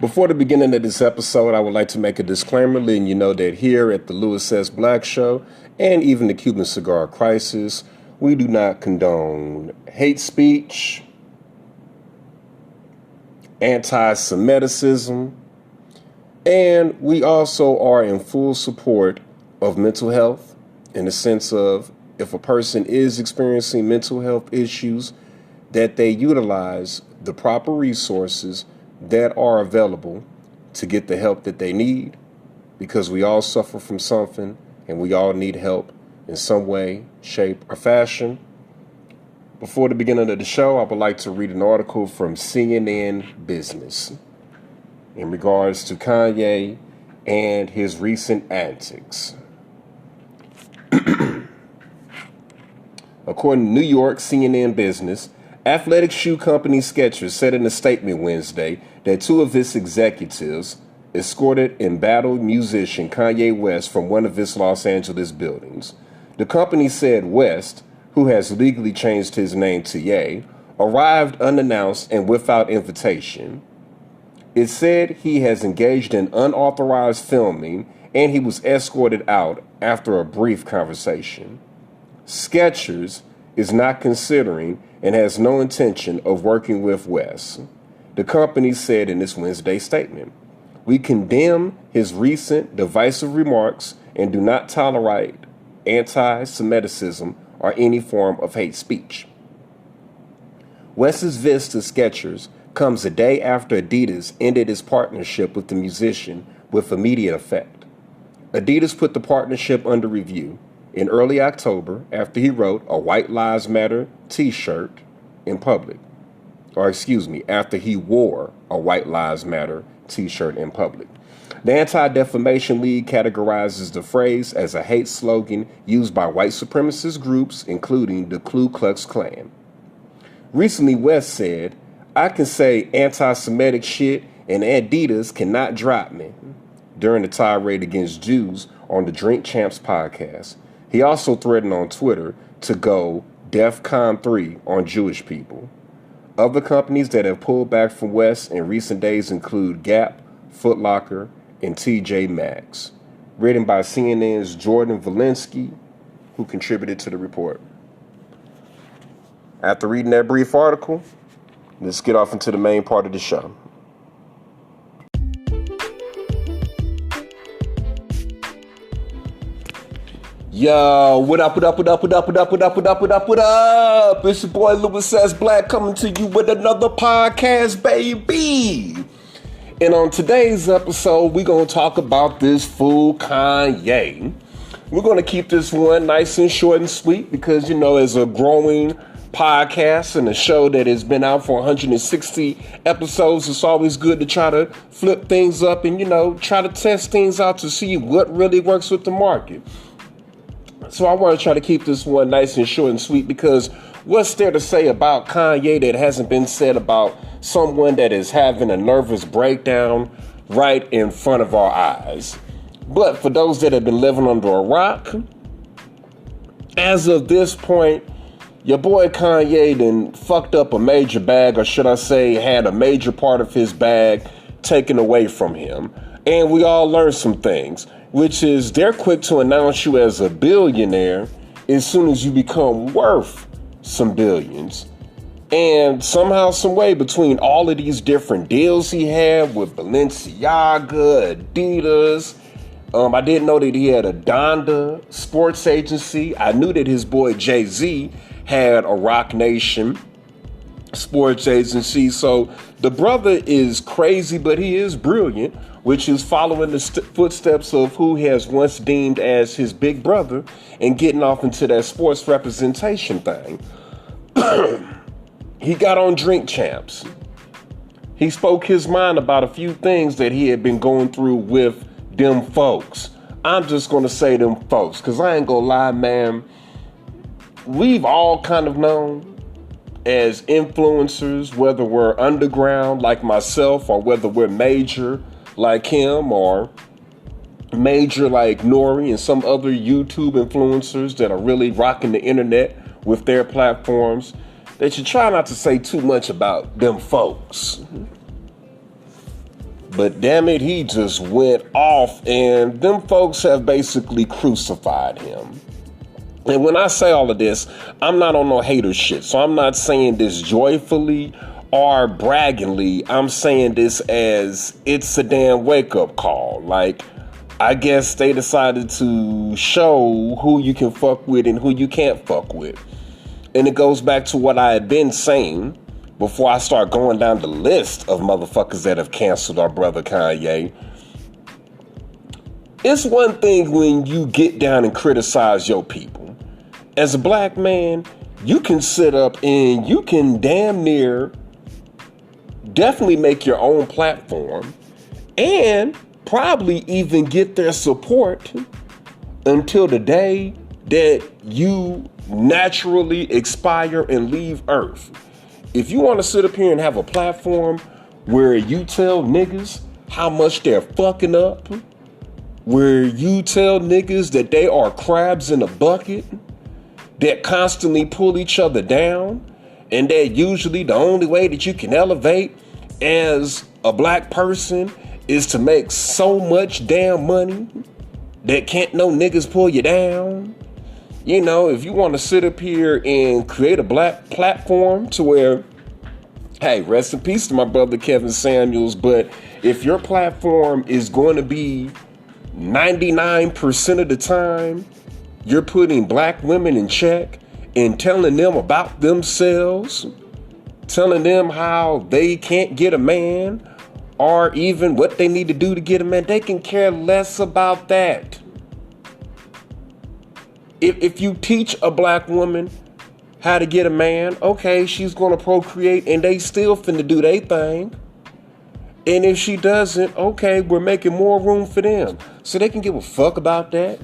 Before the beginning of this episode, I would like to make a disclaimer letting you know that here at the Louis S. Black Show and even the Cuban Cigar Crisis, we do not condone hate speech, anti-Semitism, and we also are in full support of mental health in the sense of if a person is experiencing mental health issues, that they utilize the proper resources that are available to get the help that they need, because we all suffer from something and we all need help in some way, shape, or fashion. Before the beginning of the show, I would like to read an article from CNN Business in regards to Kanye and his recent antics. According to New York CNN Business, athletic shoe company Skechers said in a statement Wednesday that two of its executives escorted embattled musician Kanye West from one of its Los Angeles buildings. The company said West, who has legally changed his name to Ye, arrived unannounced and without invitation. It said he has engaged in unauthorized filming and he was escorted out after a brief conversation. Skechers is not considering and has no intention of working with West, the company said in its Wednesday statement. We condemn his recent divisive remarks and do not tolerate anti-Semitism or any form of hate speech. West's visit to Skechers comes a day after Adidas ended its partnership with the musician with immediate effect. Adidas put the partnership under review in early October after he wrote a White Lives Matter t-shirt in public. After he wore a White Lives Matter t-shirt in public. The Anti-Defamation League categorizes the phrase as a hate slogan used by white supremacist groups, including the Ku Klux Klan. Recently, West said, I can say anti-Semitic shit and Adidas cannot drop me, during the tirade against Jews on the Drink Champs podcast. He also threatened on Twitter to go DEFCON 3 on Jewish people. Other companies that have pulled back from West in recent days include Gap, Foot Locker, and TJ Maxx. Written by CNN's Jordan Valinsky, who contributed to the report. After reading that brief article, let's get off into the main part of the show. Yo, what up? It's your boy Louis S. Black coming to you with another podcast, baby. And on today's episode, we're going to talk about this fool Kanye. We're going to keep this one nice and short and sweet because, as a growing podcast and a show that has been out for 160 episodes, it's always good to try to flip things up and, try to test things out to see what really works with the market. So I want to try to keep this one nice and short and sweet because what's there to say about Kanye that hasn't been said about someone that is having a nervous breakdown right in front of our eyes? But for those that have been living under a rock, as of this point, your boy Kanye done fucked up a major bag, or should I say had a major part of his bag taken away from him. And we all learned some things, which is they're quick to announce you as a billionaire as soon as you become worth some billions. And somehow, some way, between all of these different deals he had with Balenciaga, Adidas, I didn't know that he had a Donda sports agency. I knew that his boy Jay-Z had a Rock Nation sports agency. So the brother is crazy, but he is brilliant, which is following the footsteps of who he has once deemed as his big brother and getting off into that sports representation thing. He got on Drink Champs. He spoke his mind about a few things that he had been going through with them folks. I'm just going to say them folks, because I ain't going to lie, man. We've all kind of known as influencers, whether we're underground like myself or whether we're major like him or major like Nori and some other YouTube influencers that are really rocking the internet with their platforms, that you try not to say too much about them folks. But damn it, he just went off, and them folks have basically crucified him. And when I say all of this, I'm not on no hater shit. So I'm not saying this joyfully or braggingly. I'm saying this as it's a damn wake-up call. Like, I guess they decided to show who you can fuck with and who you can't fuck with. And it goes back to what I had been saying before I start going down the list of motherfuckers that have canceled our brother Kanye. It's one thing when you get down and criticize your people. As a black man, you can sit up and you can damn near definitely make your own platform and probably even get their support until the day that you naturally expire and leave Earth. If you want to sit up here and have a platform where you tell niggas how much they're fucking up, where you tell niggas that they are crabs in a bucket that constantly pull each other down, and that usually the only way that you can elevate as a black person is to make so much damn money that can't no niggas pull you down. You know, if you want to sit up here and create a black platform to where, hey, rest in peace to my brother Kevin Samuels, but if your platform is going to be 99% of the time, you're putting black women in check and telling them about themselves, telling them how they can't get a man or even what they need to do to get a man, they can care less about that. If you teach a black woman how to get a man, okay, she's going to procreate and they still finna do their thing. And if she doesn't, okay, we're making more room for them. So they can give a fuck about that.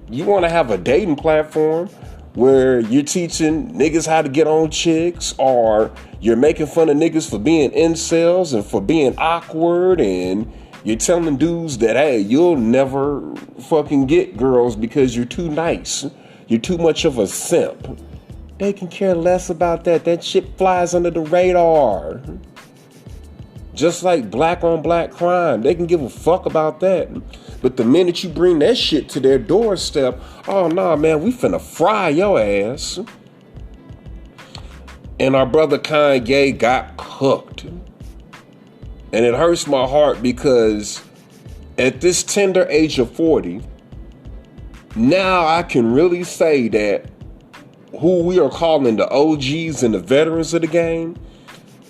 You want to have a dating platform where you're teaching niggas how to get on chicks, or you're making fun of niggas for being incels and for being awkward, and you're telling dudes that, hey, you'll never fucking get girls because you're too nice. You're too much of a simp. They can care less about that. That shit flies under the radar. Just like black on black crime. They can give a fuck about that. But the minute you bring that shit to their doorstep, oh nah, man, we finna fry your ass. And our brother Kanye got cooked. And it hurts my heart because at this tender age of 40, now I can really say that who we are calling the OGs and the veterans of the game,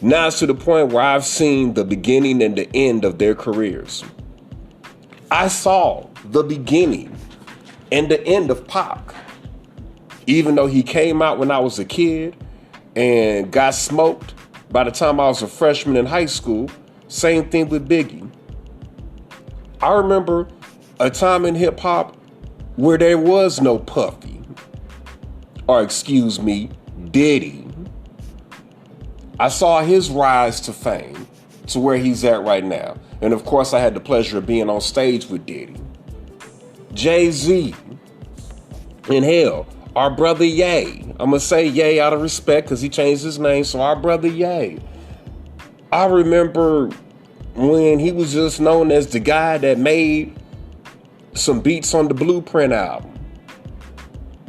now it's to the point where I've seen the beginning and the end of their careers. I saw the beginning and the end of Pac. Even though he came out when I was a kid and got smoked by the time I was a freshman in high school, same thing with Biggie. I remember a time in hip hop where there was no Puffy, or excuse me, Diddy. I saw his rise to fame to where he's at right now. And of course, I had the pleasure of being on stage with Diddy. Jay-Z. And hell, our brother Ye. I'm going to say Ye out of respect because he changed his name. So our brother Ye. I remember when he was just known as the guy that made some beats on the Blueprint album,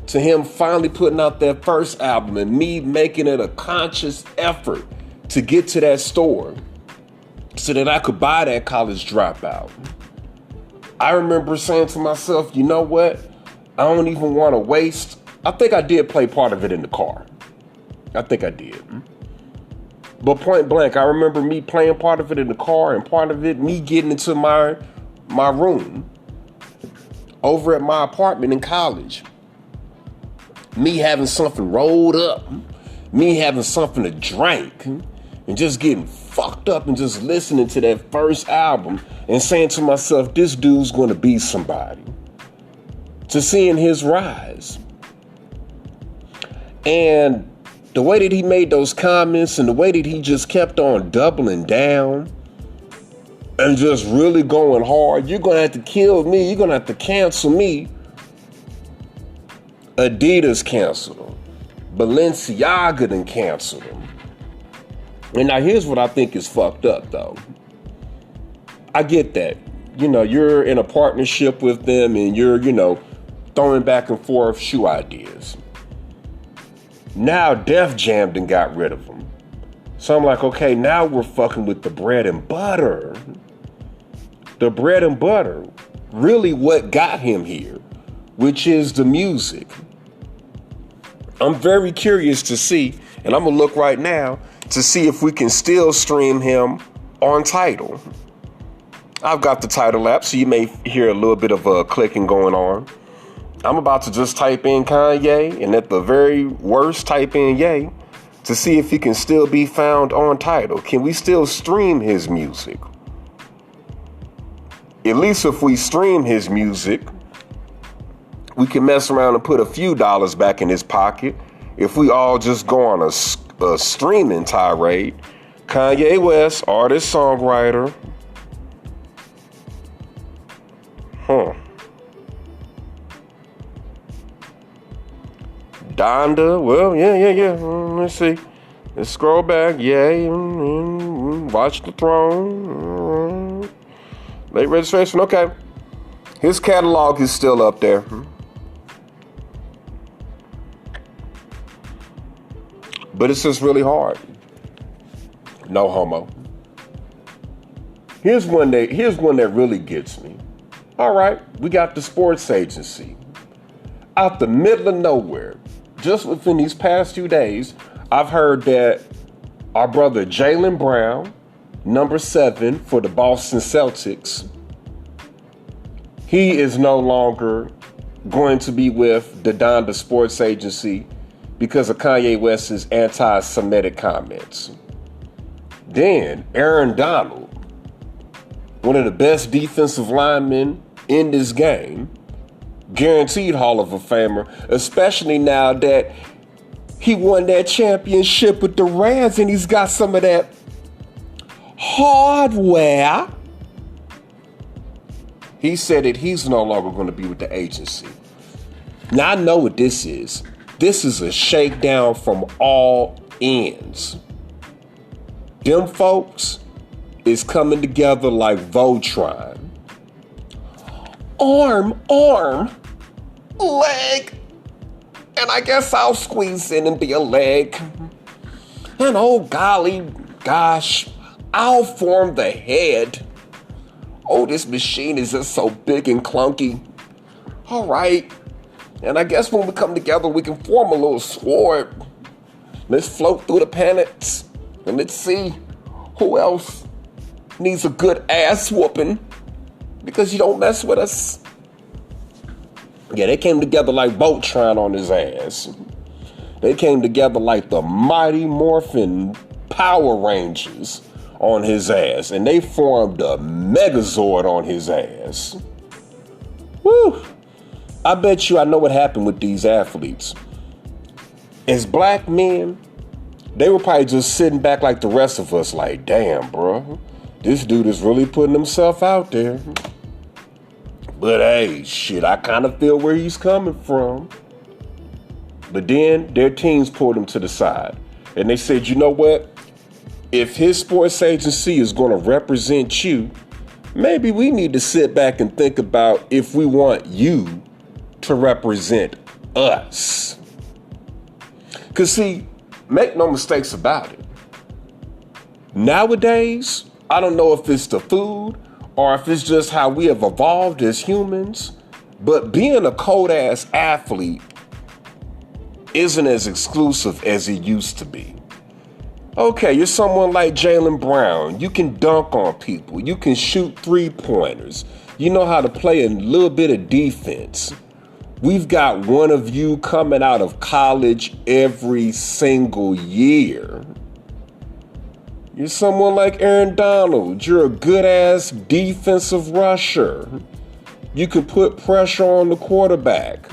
to him finally putting out that first album and me making it a conscious effort to get to that store so that I could buy that College Dropout. I remember saying to myself, you know what? I don't even want to waste. I think I did play part of it in the car. I think I did. But point blank, I remember me playing part of it in the car and part of it me getting into my room over at my apartment in college. Me having something rolled up, me having something to drink, and just getting fucked up and just listening to that first album and saying to myself, this dude's going to be somebody. To seeing his rise. And the way that he made those comments and the way that he just kept on doubling down and just really going hard, you're going to have to kill me, you're going to have to cancel me. Adidas canceled him. Balenciaga done canceled him. And now here's what I think is fucked up though. I get that. You're in a partnership with them and you're, throwing back and forth shoe ideas. Now Def Jam and got rid of them. So I'm like, okay, now we're fucking with the bread and butter. The bread and butter. Really what got him here, which is the music. I'm very curious to see, and I'm gonna look right now to see if we can still stream him on Tidal. I've got the Tidal app, so you may hear a little bit of clicking going on. I'm about to just type in Kanye, and at the very worst, type in Ye to see if he can still be found on Tidal. Can we still stream his music? At least if we stream his music, we can mess around and put a few dollars back in his pocket. If we all just go on a streaming tirade, Kanye West, artist, songwriter. Donda, well, yeah. Let's see. Let's scroll back. Yay. Watch the Throne. Late registration. Okay. His catalog is still up there. But it's just really hard. No homo. Here's one that really gets me. All right, we got the sports agency. Out the middle of nowhere, just within these past few days, I've heard that our brother Jaylen Brown, number 7 for the Boston Celtics, he is no longer going to be with the Donda Sports Agency because of Kanye West's anti-Semitic comments. Then Aaron Donald, one of the best defensive linemen in this game, guaranteed Hall of Famer, especially now that he won that championship with the Rams and he's got some of that hardware. He said that he's no longer going to be with the agency. Now I know what this is. This is a shakedown from all ends. Them folks is coming together like Voltron. Arm, leg. And I guess I'll squeeze in and be a leg. And oh golly, gosh, I'll form the head. Oh, this machine is just so big and clunky. All right. And I guess when we come together, we can form a little sword. Let's float through the planets and let's see who else needs a good ass whooping because you don't mess with us. Yeah, they came together like Voltron on his ass. They came together like the Mighty Morphin Power Rangers on his ass. And they formed a Megazord on his ass. Woo! I bet you I know what happened with these athletes. As black men, they were probably just sitting back like the rest of us like, damn, bro, this dude is really putting himself out there. But hey, shit, I kind of feel where he's coming from. But then their teams pulled him to the side. And they said, you know what? If his sports agency is going to represent you, maybe we need to sit back and think about if we want you to represent us. Because see, make no mistakes about it. Nowadays, I don't know if it's the food or if it's just how we have evolved as humans, but being a cold-ass athlete isn't as exclusive as it used to be. Okay, you're someone like Jaylen Brown. You can dunk on people. You can shoot three-pointers. You know how to play a little bit of defense. We've got one of you coming out of college every single year. You're someone like Aaron Donald. You're a good-ass defensive rusher. You can put pressure on the quarterback.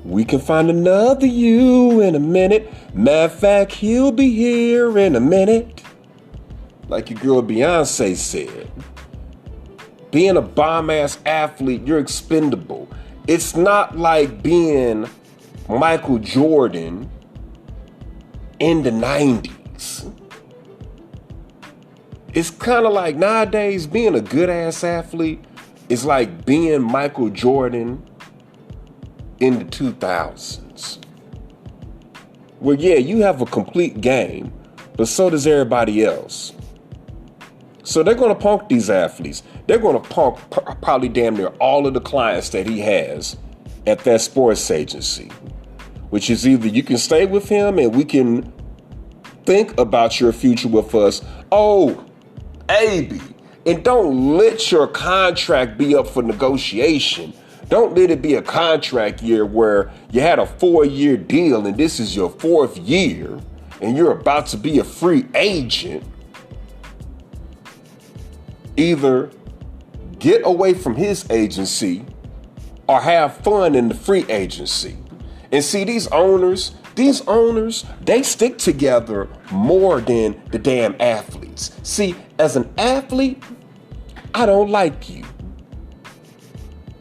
We can find another you in a minute. Matter of fact, he'll be here in a minute. Like your girl Beyonce said. Being a bomb-ass athlete, you're expendable. It's not like being Michael Jordan in the 90s. It's kind of like nowadays being a good ass athlete is like being Michael Jordan in the 2000s. Well, yeah, you have a complete game, but so does everybody else. So they're going to punk these athletes. They're going to punk probably damn near all of the clients that he has at that sports agency, which is either you can stay with him and we can think about your future with us. Oh, AB, and don't let your contract be up for negotiation. Don't let it be a contract year where you had a 4-year deal and this is your 4th year and you're about to be a free agent. Either get away from his agency or have fun in the free agency. And see, these owners, they stick together more than the damn athletes. See, as an athlete, I don't like you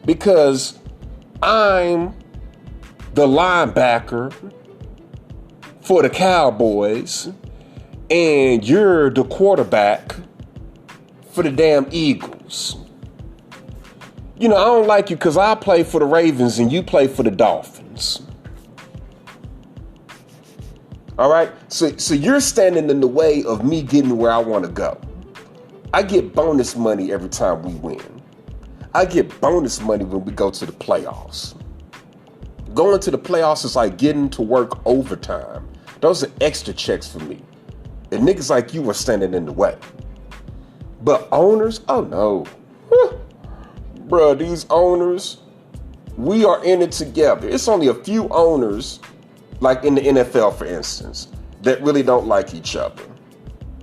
because I'm the linebacker for the Cowboys and you're the quarterback for the damn Eagles. You know, I don't like you because I play for the Ravens and you play for the Dolphins. All right? So you're standing in the way of me getting where I want to go. I get bonus money every time we win. I get bonus money when we go to the playoffs. Going to the playoffs is like getting to work overtime. Those are extra checks for me. And niggas like you are standing in the way. But owners, oh no. Bruh, these owners, we are in it together. It's only a few owners, like in the NFL, for instance, that really don't like each other.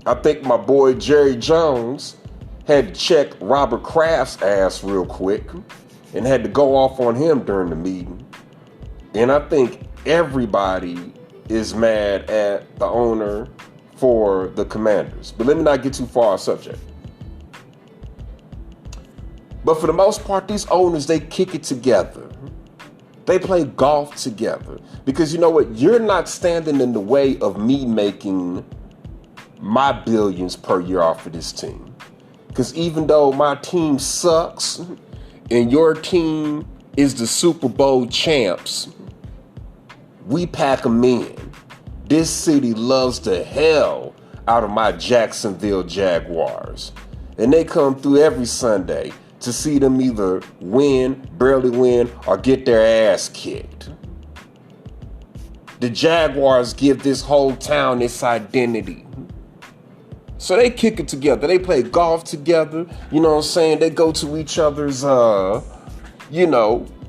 I think my boy Jerry Jones had to check Robert Kraft's ass real quick and had to go off on him during the meeting. And I think everybody is mad at the owner for the Commanders. But let me not get too far off subject. But for the most part, these owners, they kick it together. They play golf together. Because you know what? You're not standing in the way of me making my billions per year off of this team. Because even though my team sucks and your team is the Super Bowl champs, we pack them in. This city loves the hell out of my Jacksonville Jaguars. And they come through every Sunday to see them either win, barely win, or get their ass kicked. The Jaguars give this whole town its identity. So they kick it together. They play golf together. You know what I'm saying? They go to each other's,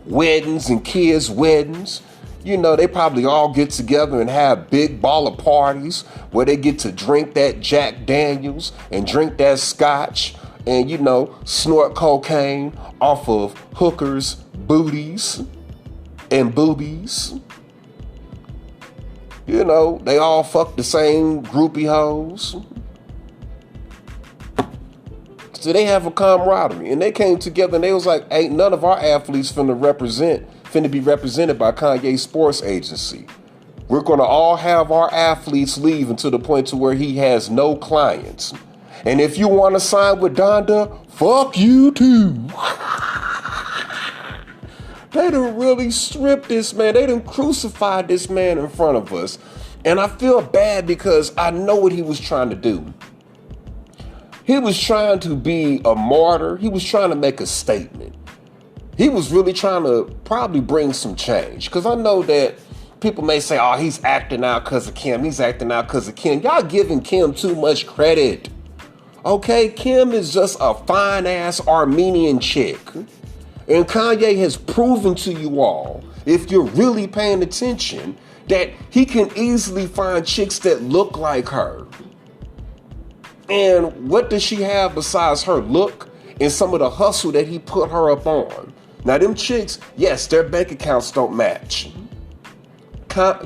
weddings and kids' weddings. You know, they probably all get together and have big baller parties where they get to drink that Jack Daniels and drink that scotch and, snort cocaine off of hookers' booties and boobies. You know, they all fuck the same groupie hoes. So they have a camaraderie. And they came together and they was like, ain't none of our athletes finna be represented by Kanye Sports Agency. We're gonna all have our athletes leave until the point to where he has no clients. And if you wanna sign with Donda, fuck you too. They done really stripped this man. They done crucified this man in front of us. And I feel bad because I know what he was trying to do. He was trying to be a martyr. He was trying to make a statement. He was really trying to probably bring some change. Because I know that people may say, oh, he's acting out because of Kim. He's acting out because of Kim. Y'all giving Kim too much credit. Okay, Kim is just a fine-ass Armenian chick. And Kanye has proven to you all, if you're really paying attention, that he can easily find chicks that look like her. And what does she have besides her look and some of the hustle that he put her up on? Now, them chicks, yes, their bank accounts don't match. Kim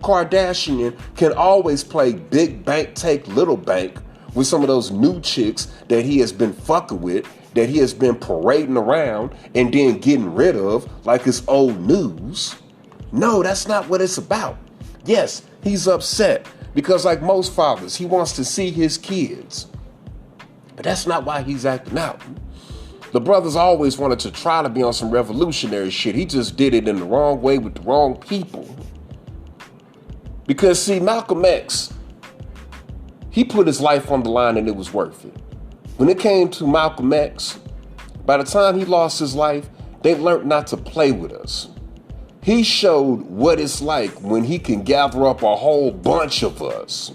Kardashian can always play big bank, take little bank with some of those new chicks that he has been fucking with, that he has been parading around and then getting rid of like it's old news. No, that's not what it's about. Yes, he's upset because like most fathers, he wants to see his kids But that's not why he's acting out. The brothers always wanted to try to be on some revolutionary shit. He just did it in the wrong way with the wrong people. Because see, Malcolm X, he put his life on the line and it was worth it. When it came to Malcolm X, by the time he lost his life, they learned not to play with us. He showed what it's like when he can gather up a whole bunch of us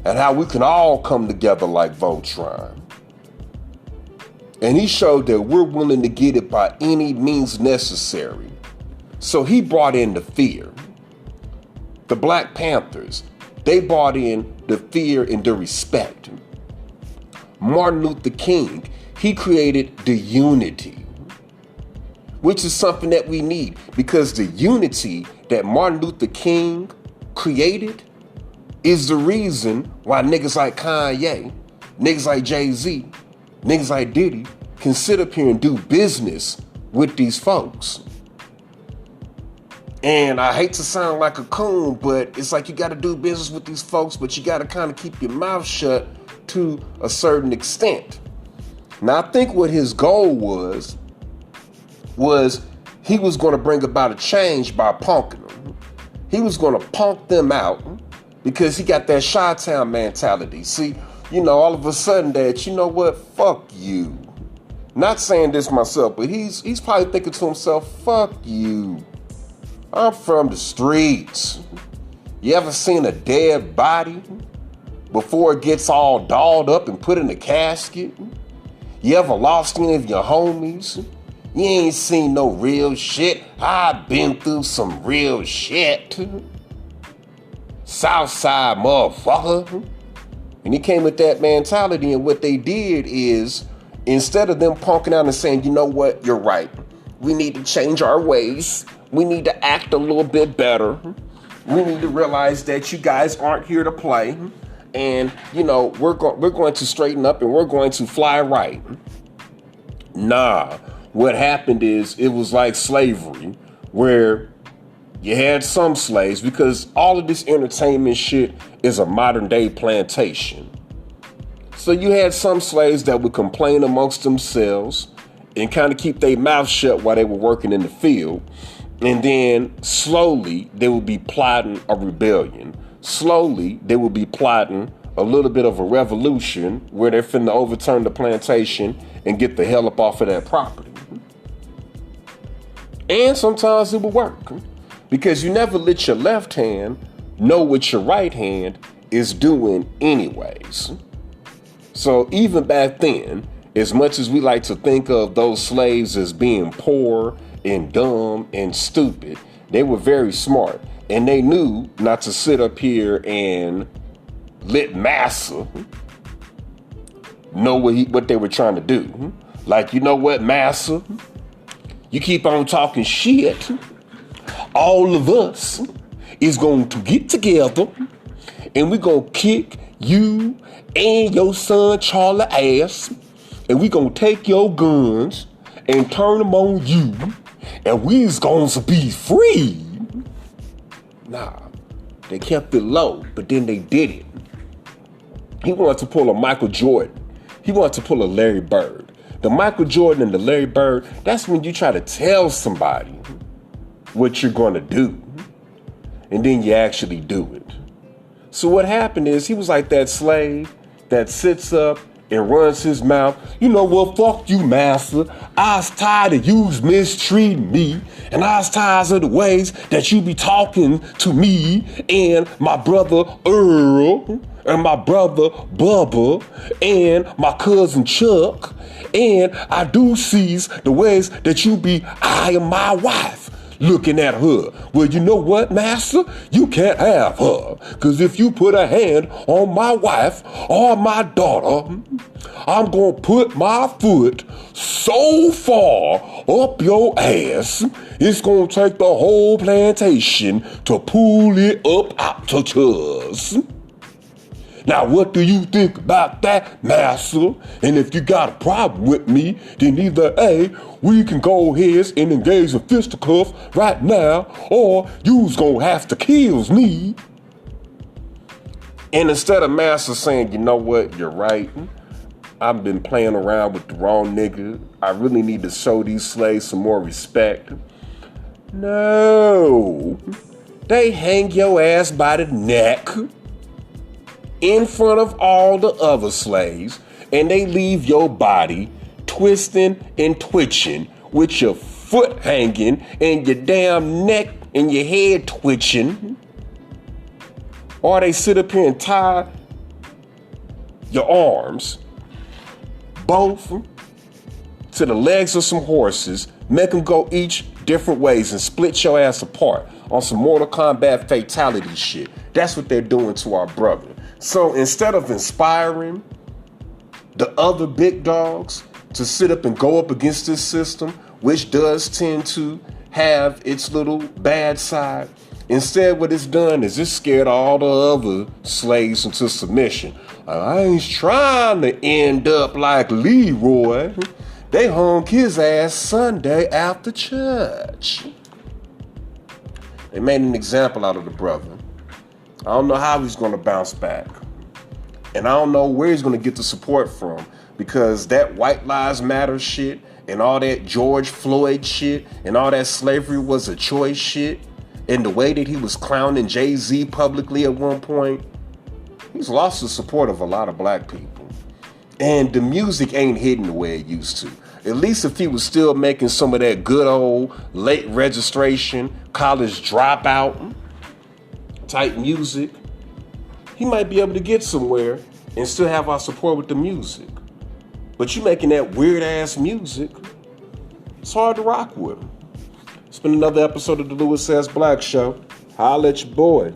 and how we can all come together like Voltron. And he showed that we're willing to get it by any means necessary. So he brought in the fear. The Black Panthers, they brought in the fear and the respect. Martin Luther King, he created the unity, which is something that we need, because the unity that Martin Luther King created is the reason why niggas like Kanye, niggas like Jay-Z, niggas like Diddy can sit up here and do business with these folks. And I hate to sound like a coon, but it's like you got to do business with these folks, but you got to kind of keep your mouth shut to a certain extent. Now, I think what his goal was he was going to bring about a change by punking them. He was going to punk them out because he got that Chi-Town mentality. See, all of a sudden that, you know what, fuck you. Not saying this myself, but he's probably thinking to himself, fuck you. I'm from the streets. You ever seen a dead body before it gets all dolled up and put in a casket? You ever lost any of your homies? You ain't seen no real shit. I've been through some real shit. Southside motherfucker. And he came with that mentality, and what they did is, instead of them punking out and saying, you know what, you're right. We need to change our ways. We need to act a little bit better. We need to realize that you guys aren't here to play. And, we're going to straighten up and we're going to fly right. Nah, what happened is it was like slavery, where you had some slaves, because all of this entertainment shit is a modern day plantation. So you had some slaves that would complain amongst themselves and kind of keep their mouth shut while they were working in the field. And then slowly they would be plotting a rebellion. Slowly they would be plotting a little bit of a revolution where they're finna overturn the plantation and get the hell up off of that property. And sometimes it will work, because you never let your left hand know what your right hand is doing anyways. So even back then, as much as we like to think of those slaves as being poor and dumb and stupid, they were very smart, and they knew not to sit up here and let massa know what they were trying to do. Like, you know what, massa, you keep on talking shit, all of us is going to get together and we're going to kick you and your son Charlie ass, and we're going to take your guns and turn them on you, and we's going to be free. Nah, they kept it low, but then they did it. He wanted to pull a Michael Jordan. He wanted to pull a Larry Bird. The Michael Jordan and the Larry Bird, that's when you try to tell somebody what you're going to do, and then you actually do it. So what happened is he was like that slave that sits up and runs his mouth. You know what, fuck you, master. I was tired of you mistreating me, and I was tired of the ways that you be talking to me and my brother Earl and my brother Bubba and my cousin Chuck, and I do seize the ways that you be eyeing my wife, looking at her. Well, you know what, master? You can't have her, because if you put a hand on my wife or my daughter, I'm going to put my foot so far up your ass, it's going to take the whole plantation to pull it up out to us. Now, what do you think about that, master? And if you got a problem with me, then either A, we can go ahead and engage in fisticuffs right now, or you's gonna have to kill me. And instead of master saying, you know what, you're right, I've been playing around with the wrong nigga. I really need to show these slaves some more respect. No. They hang your ass by the neck in front of all the other slaves, and they leave your body twisting and twitching with your foot hanging and your damn neck and your head twitching. Or they sit up here and tie your arms, both to the legs of some horses, make them go each different ways and split your ass apart on some Mortal Kombat fatality shit. That's what they're doing to our brother. So instead of inspiring the other big dogs to sit up and go up against this system, which does tend to have its little bad side, instead what it's done is it's scared all the other slaves into submission. I ain't trying to end up like Leroy. They hung his ass Sunday after church. They made an example out of the brother. I don't know how he's going to bounce back. And I don't know where he's going to get the support from, because that White Lives Matter shit and all that George Floyd shit and all that slavery was a choice shit, and the way that he was clowning Jay-Z publicly at one point, he's lost the support of a lot of black people. And the music ain't hitting the way it used to. At least if he was still making some of that good old late registration, college dropout type music, he might be able to get somewhere and still have our support with the music. But you making that weird ass music, it's hard to rock with. It's been another episode of the Louis S. Black Show. Holla at your boy.